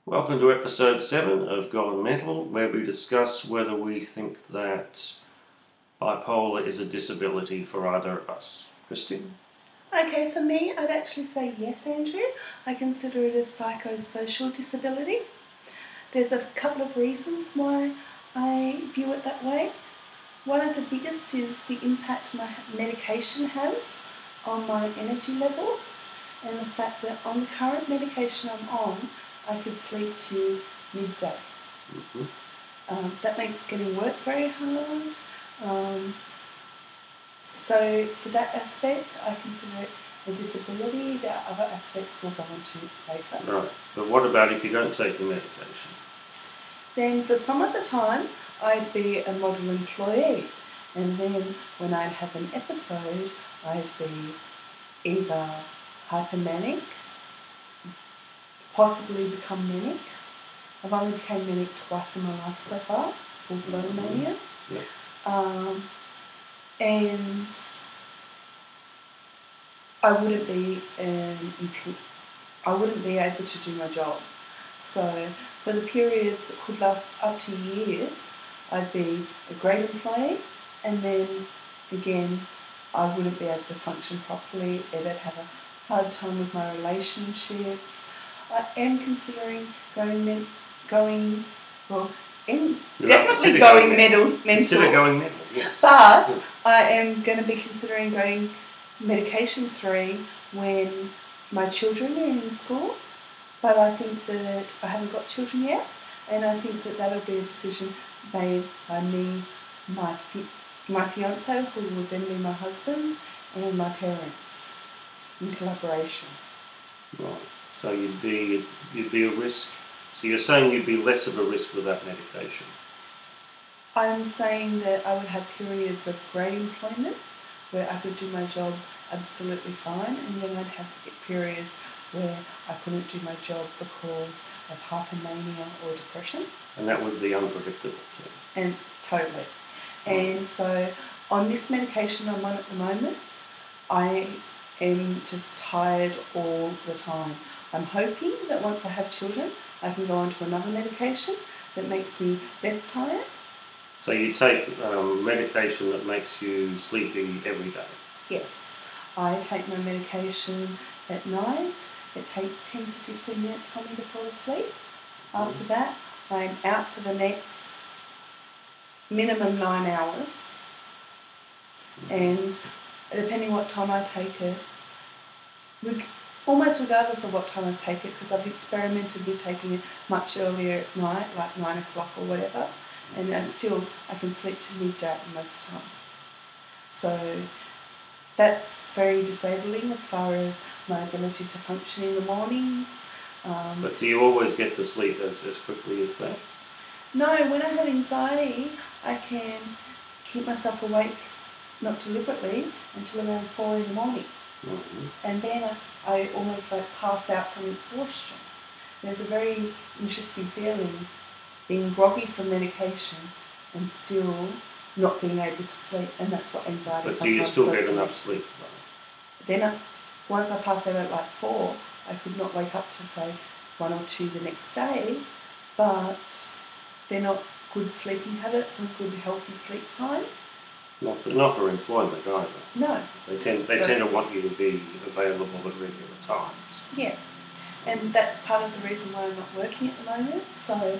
Welcome to episode 7 of Gone Mental, where we discuss whether we think that bipolar is a disability for either of us. Kristy? Okay, for me, I'd actually say yes, Andrew. I consider it a psychosocial disability. There's a couple of reasons why I view it that way. One of the biggest is the impact my medication has on my energy levels, and the fact that on the current medication I'm on, I could sleep to midday. That makes getting work very hard. So for that aspect, I consider it a disability. There are other aspects we'll go into later. Right, but what about if you don't take your medication? Then for some of the time, I'd be a model employee. And then when I'd have an episode, I'd be either hypomanic, possibly become manic. I've only become manic twice in my life so far, full-blown mania. Yep. And I wouldn't be able to do my job. So for the periods that could last up to years, I'd be a great employee, and then again, I wouldn't be able to function properly. I'd have a hard time with my relationships. I am considering going mental. Consider going mental, yes. But I am going to be considering going medication-free when my children are in school. But I think that I haven't got children yet, and I think that that'll be a decision made by me, my fiancé, who will then be my husband, and my parents in collaboration. Right. So you'd be a risk. So you're saying you'd be less of a risk with that medication? I'm saying that I would have periods of great employment where I could do my job absolutely fine, and then I'd have periods where I couldn't do my job because of hypomania or depression. And that would be unpredictable too. And totally. And so on this medication I'm on at the moment, I am just tired all the time. I'm hoping that once I have children, I can go on to another medication that makes me less tired. So you take medication that makes you sleepy every day? Yes. I take my medication at night. It takes 10 to 15 minutes for me to fall asleep. After that, I'm out for the next minimum 9 hours. And depending what time I take it, almost regardless of what time I take it, because I've experimented with taking it much earlier at night, like 9 o'clock or whatever, and I can sleep to midday most time. So that's very disabling as far as my ability to function in the mornings. But do you always get to sleep as quickly as that? No, when I have anxiety, I can keep myself awake, not deliberately, until around 4 in the morning. And then I almost pass out from exhaustion. There's a very interesting feeling being groggy from medication and still not being able to sleep, and that's what anxiety sometimes does. But do you still get enough sleep? Then once I pass out at 4, I could not wake up till say 1 or 2 the next day, but they're not good sleeping habits and good healthy sleep time. Not for employment either. No. They tend to want you to be available at regular times. Yeah, and that's part of the reason why I'm not working at the moment. So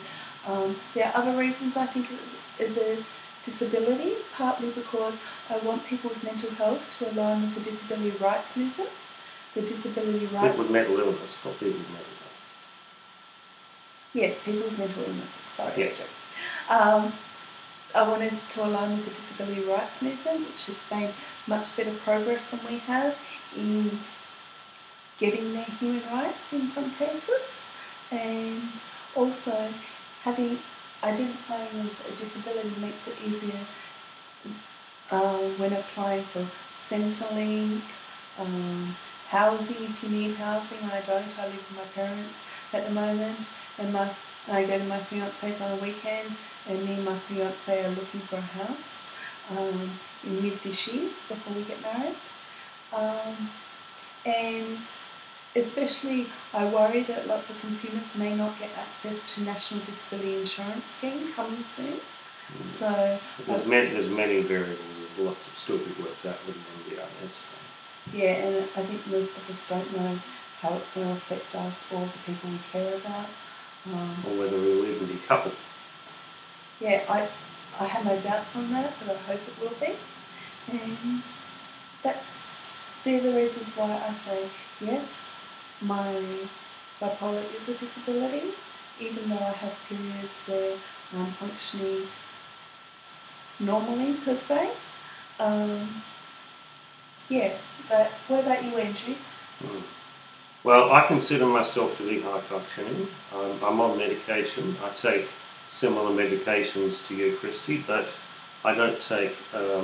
there are other reasons I think it is a disability, partly because I want people with mental health to align with the disability rights movement. The disability rights... People with mental illness, not people with mental health. Yes, people with mental illnesses, sorry. Yes. I want us to align with the disability rights movement, which has made much better progress than we have in getting their human rights in some cases, and also identifying as a disability makes it easier when applying for Centrelink, housing if you need housing. I don't. I live with my parents at the moment, and I go to my fiance's on a weekend, and me and my fiance are looking for a house in mid this year before we get married. And Especially, I worry that lots of consumers may not get access to National Disability Insurance Scheme coming soon. So there's many variables. There's lots of still be worked out with the NDIS. Yeah, and I think most of us don't know how it's going to affect us or the people we care about. Or whether we'll even be covered. Yeah, I have no doubts on that, but I hope it will be. And they're the reasons why I say yes, my bipolar is a disability, even though I have periods where I'm functioning normally per se. But what about you, Andrew? Well, I consider myself to be high functioning. I'm on medication. I take similar medications to you, Kristy, but I don't take a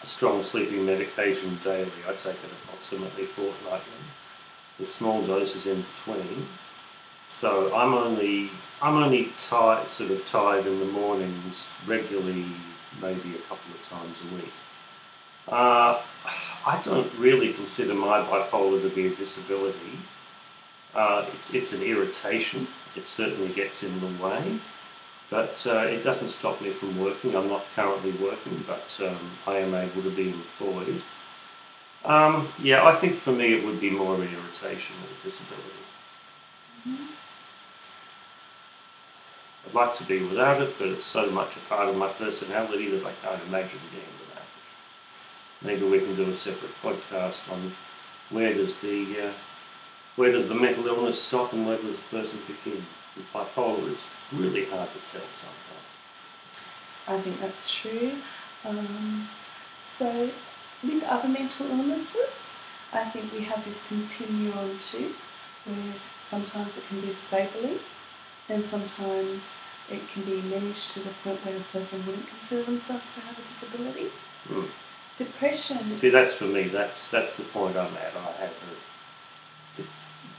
strong sleeping medication daily. I take it approximately fortnightly, with small doses in between. So I'm only tired in the mornings regularly, maybe a couple of times a week. I don't really consider my bipolar to be a disability. It's an irritation. It certainly gets in the way, but it doesn't stop me from working. I'm not currently working, but I am able to be employed. I think for me it would be more of an irritation than a disability. Mm-hmm. I'd like to be without it, but it's so much a part of my personality that I can't imagine being without it. Maybe we can do a separate podcast on where does the mental illness stop and where does the person begin. With bipolar, it's really hard to tell sometimes. I think that's true. So with other mental illnesses, I think we have this continuum too, where sometimes it can be disabling and sometimes it can be managed to the point where the person wouldn't consider themselves to have a disability. Depression. See, that's for me. That's the point I'm at. I have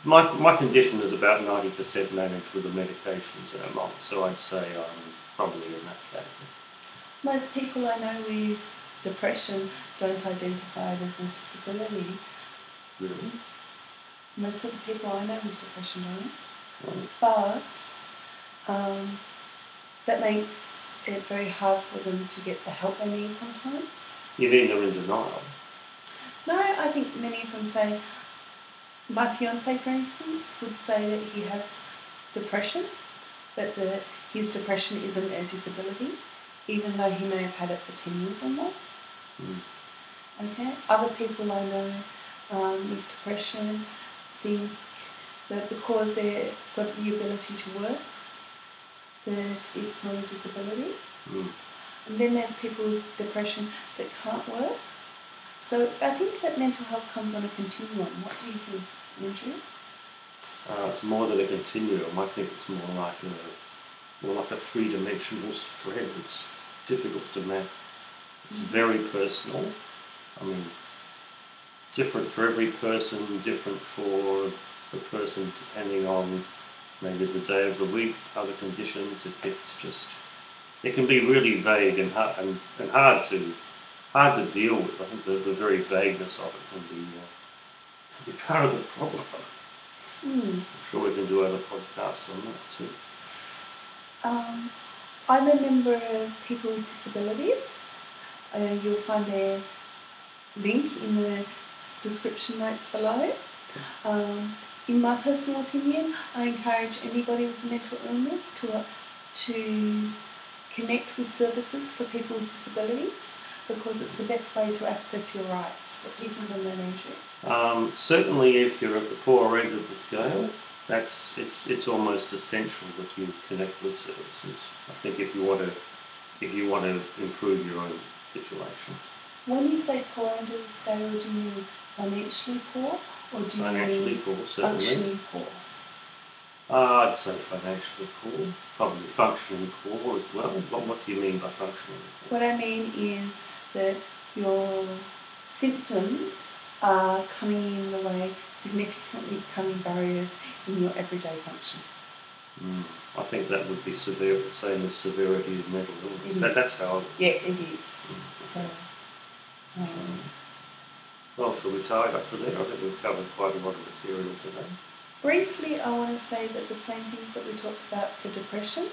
my condition is about 90% managed with the medications that I'm on, so I'd say I'm probably in that category. Most people I know with depression don't identify it as a disability. Really? Most of the people I know with depression don't. Right. But that makes it very hard for them to get the help they need sometimes. You mean they're in denial? No, I think many of them say, my fiancé for instance would say that he has depression, but his depression isn't a disability, even though he may have had it for 10 years or more. Okay. Other people I know with depression think that because they've got the ability to work, that it's not a disability. And then there's people with depression that can't work. So I think that mental health comes on a continuum. What do you think, Andrew? It's more than a continuum. I think it's more like a three-dimensional spread. It's difficult to map. It's very personal. I mean, different for every person, different for the person depending on maybe the day of the week, other conditions. It can be really vague and hard to deal with. I think the very vagueness of it can be part of the problem. I'm sure we can do other podcasts on that too. I'm a member of People with Disabilities. You'll find their link in the description notes below. In my personal opinion, I encourage anybody with a mental illness to connect with services for people with disabilities, because it's the best way to access your rights. What do you think on that, Andrew? Certainly if you're at the poor end of the scale, it's almost essential that you connect with services. I think if you want to improve your own situation. When you say poor end of the scale, do you mean financially poor, or do you Financially mean poor, certainly. functionally poor? I'd say financially poor, probably functionally poor as well. What do you mean by functionally poor? What I mean is that your symptoms are coming in the way, significantly becoming barriers in your everyday function. I think that would be severe, the same as severity of mental illness. That's how. Yeah, it is. So. Well, shall we tie it up for there? I think we've covered quite a lot of material today. Briefly, I want to say that the same things that we talked about for depression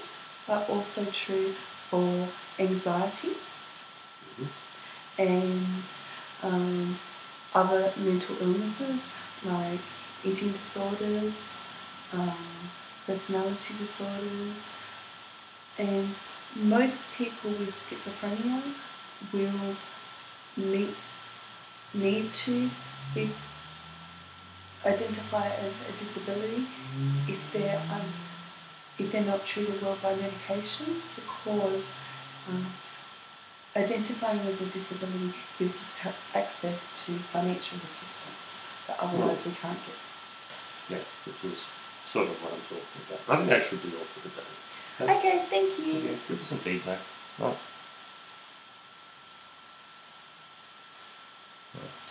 are also true for anxiety and other mental illnesses like eating disorders, personality disorders, and most people with schizophrenia will need to be identified as a disability if they're not treated well by medications, because identifying as a disability gives us access to financial assistance that otherwise we can't get. Yeah, which is sort of what I'm talking about. I think that should be all for today. Okay, thank you. Okay, give us some feedback. Right.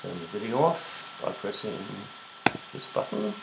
Turn the video off by pressing this button.